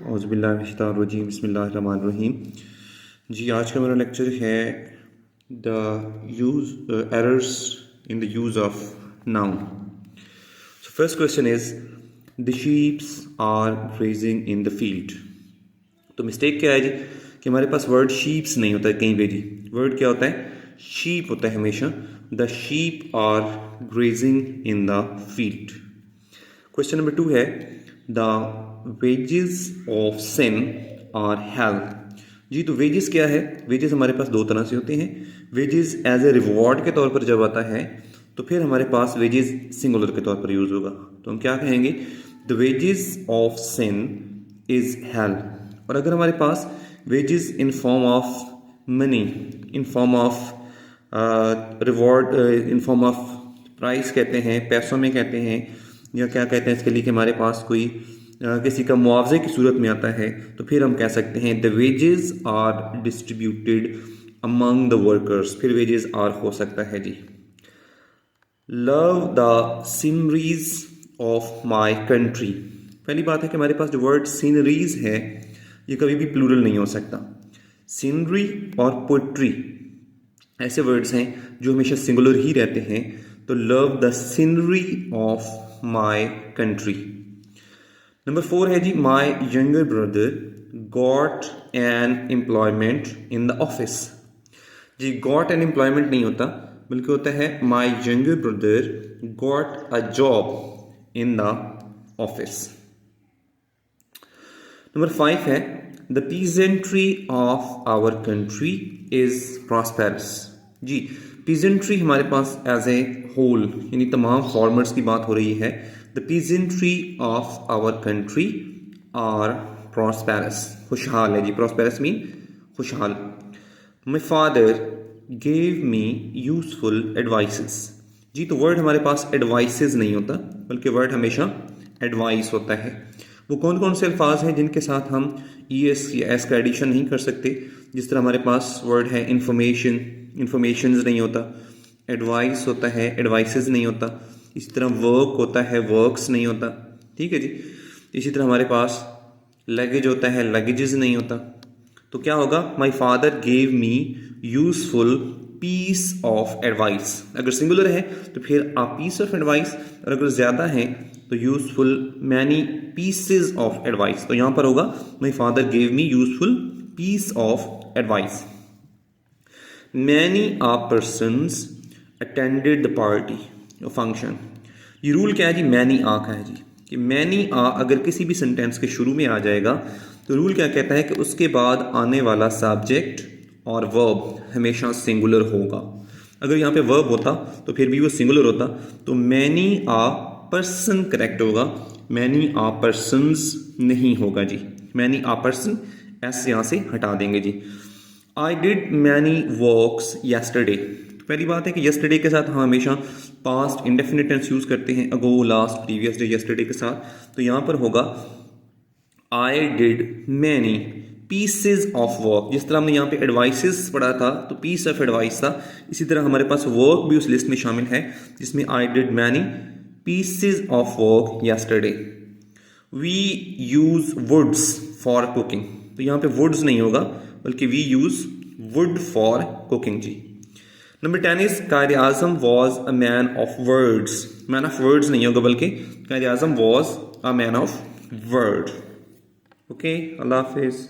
औज़ुबिल्लाहिमिनश्शैतानिर्रजीम बिस्मिल्लाहिर्रहमानिर्रहीम। जी, आज का मेरा लेक्चर है the use errors in the use of noun. So first question is the sheeps are grazing in the field. तो mistake क्या है जी कि हमारे पास वर्ड शीप्स नहीं होता है कहीं पे जी। वर्ड क्या होता है? शीप होता है हमेशा। The sheep are grazing in the field. Question number 2 है the wages of sin are hell. जी, तो वेजेस क्या है? वेजेस हमारे पास दो तरह से होते हैं। वेजेस एज ए रिवॉर्ड के तौर पर जब आता है तो फिर हमारे पास वेजेस सिंगुलर के तौर पर यूज होगा। तो हम क्या कहेंगे? The wages of sin is hell. और अगर हमारे पास wages in form of money, in form of reward, in form of price कहते हैं, पैसों में कहते हैं, या क्या कहते हैं इसके लिए कि हमारे पास कोई किसी का मुआवजे की सूरत में आता है, तो फिर हम कह सकते हैं the wages are distributed among the workers. फिर वेजेस आर हो सकता है जी। Love the sceneries of my country. पहली बात है कि हमारे पास जो वर्ड सीनरीज है ये कभी भी प्लूरल नहीं हो सकता। सीनरी और पोट्री ऐसे वर्ड्स हैं जो हमेशा सिंगुलर ही रहते हैं। तो love the scenery of my country. Number 4 है जी my younger brother got an employment in the office. जी, गॉट एन एम्प्लॉयमेंट नहीं होता बल्कि होता है my younger brother got a job in the office. Number 5 है the peasantry of our country is prosperous. जी, पीजेंट्री हमारे पास एज ए होल यानी तमाम फॉर्मर्स की बात हो रही है। The peasantry of our country are prosperous. खुशहाल है जी। प्रॉस्पेरस मीन खुशहाल। My father gave me useful advices. जी, तो वर्ड हमारे पास एडवाइसेस नहीं होता बल्कि वर्ड हमेशा एडवाइस होता है। वो कौन कौन से अल्फाज हैं जिनके साथ हम ES या एस का एडिशन नहीं कर सकते? जिस तरह हमारे पास वर्ड है इंफॉर्मेशन, इंफॉर्मेशंस नहीं होता। एडवाइस होता है, एडवाइसेस नहीं होता। इसी तरह वर्क होता है, वर्क्स नहीं होता। ठीक है जी। इसी तरह हमारे पास लगेज होता है, लगेजेस नहीं होता। तो क्या होगा? My father gave me useful piece of advice. अगर सिंगुलर है तो फिर आ पीस ऑफ एडवाइस, और अगर ज़्यादा है तो useful many pieces of advice. तो यहां पर होगा my father gave me useful piece of advice. Many a persons attended the party function. ये रूल क्या है जी? मैनी आ का है जी कि मैनी आ अगर किसी भी सेंटेंस के शुरू में आ जाएगा तो रूल क्या कहता है कि उसके बाद आने वाला सब्जेक्ट और वर्ब हमेशा सिंगुलर होगा। अगर यहाँ पे वर्ब होता तो फिर भी वो सिंगुलर होता। तो मैनी आ पर्सन करेक्ट होगा, मैनी आ पर्सन्स नहीं होगा जी। मैनी आ पर्सन एस यहाँ से हटा देंगे जी। I did many works yesterday. पहली बात है कि येस्टरडे के साथ हम हमेशा पास्ट इंडेफिनिट टेंस यूज करते हैं, अगो, लास्ट, प्रीवियस डे, येस्टरडे के साथ। तो यहाँ पर होगा आई did many pieces of work. जिस तरह हमने यहाँ पे एडवाइसेस पढ़ा था तो पीस ऑफ एडवाइस था, इसी तरह हमारे पास वर्क भी उस लिस्ट में शामिल है जिसमें I did many pieces of work yesterday. We use woods for cooking. तो यहाँ पे वुड्स नहीं होगा बल्कि we use wood for cooking जी। Number 10 is Quaid Azam was a man of words. Man of words नहीं होगा बल्कि Quaid Azam was a man of word. Okay, अल्लाह हाफिज।